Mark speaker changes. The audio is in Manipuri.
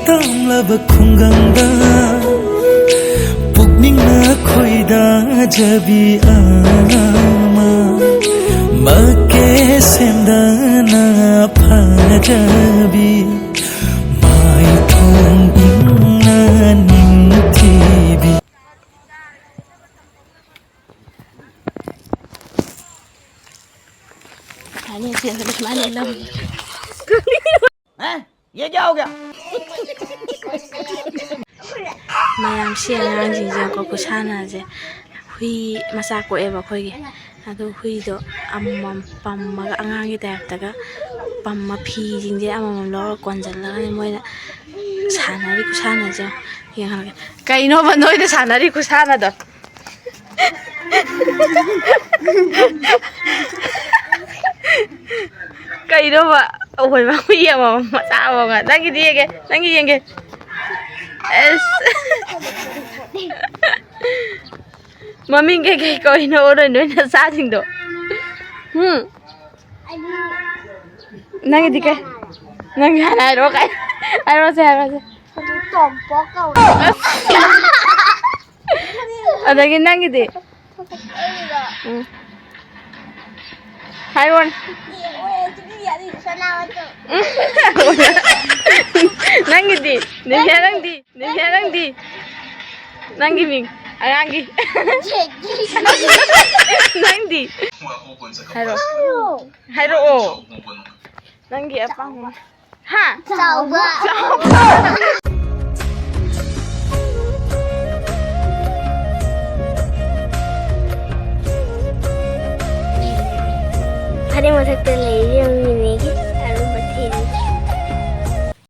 Speaker 1: ꯇꯥꯝꯂꯕ ꯈꯨꯡꯒꯪꯗ ꯄꯨꯛꯅꯤꯡꯅ ꯈꯣꯏꯗꯥꯖꯕꯤ ꯑꯃ ꯃꯀꯦ ꯁꯦꯝꯗꯅ ꯐꯖꯕꯤ ꯃꯥꯏꯊꯣꯡ ꯏꯪꯅ ꯅꯤꯡꯊꯤꯕꯤ
Speaker 2: ये क्या हो गया?
Speaker 3: ꯃꯌꯥꯝ ꯁꯤ ꯑꯉꯥꯡꯁꯤꯡꯁꯦ ꯀꯣ ꯈꯨꯁꯥꯟꯅꯁꯦ ꯍꯨꯏ ꯃꯆꯥ ꯀꯣꯛꯑꯦꯕ ꯑꯩꯈꯣꯏꯒꯤ ꯑꯗꯨ ꯍꯨꯏꯗꯣ ꯑꯃꯃꯝ ꯄꯝꯃꯒ ꯑꯉꯥꯡꯒꯤ ꯇꯥꯏꯞꯇꯒ ꯄꯝꯃ ꯐꯤꯁꯤꯡꯁꯦ ꯑꯃꯃꯝ ꯂꯧꯔꯒ ꯀꯣꯟꯁꯤꯜꯂꯒꯅꯤ ꯃꯣꯏꯅ ꯁꯥꯟꯅꯔꯤ ꯈꯨꯁꯥꯟꯅꯁꯦ ꯌꯦꯡꯍꯜꯂꯒꯦ ꯀꯩꯅꯣꯕ ꯅꯣꯏꯅ ꯁꯥꯟꯅꯔꯤ ꯈꯨꯁꯥꯟꯅꯗꯣ ꯀꯩꯅꯣꯕ ꯑꯩꯈꯣꯏ ꯍꯨꯏ ꯑꯃꯃꯝ ꯃꯆꯥ ꯑꯃꯃꯝ ꯅꯪꯒꯤꯗꯤ ꯌꯦꯡꯒꯦ ꯅꯪꯒꯤ ꯌꯦꯡꯒꯦ ꯑꯁ मम्मी के कोई ना और नोई ना साजिंग दो नंगे दिखे नंगे हाना रो काय से अदगी नंगे दे हाइवन नंगे दी नंगी Ming Arangi. Nangdi. Haro. Haro. Nanggi apa? Ha.
Speaker 4: Coba. Hari masak telur yang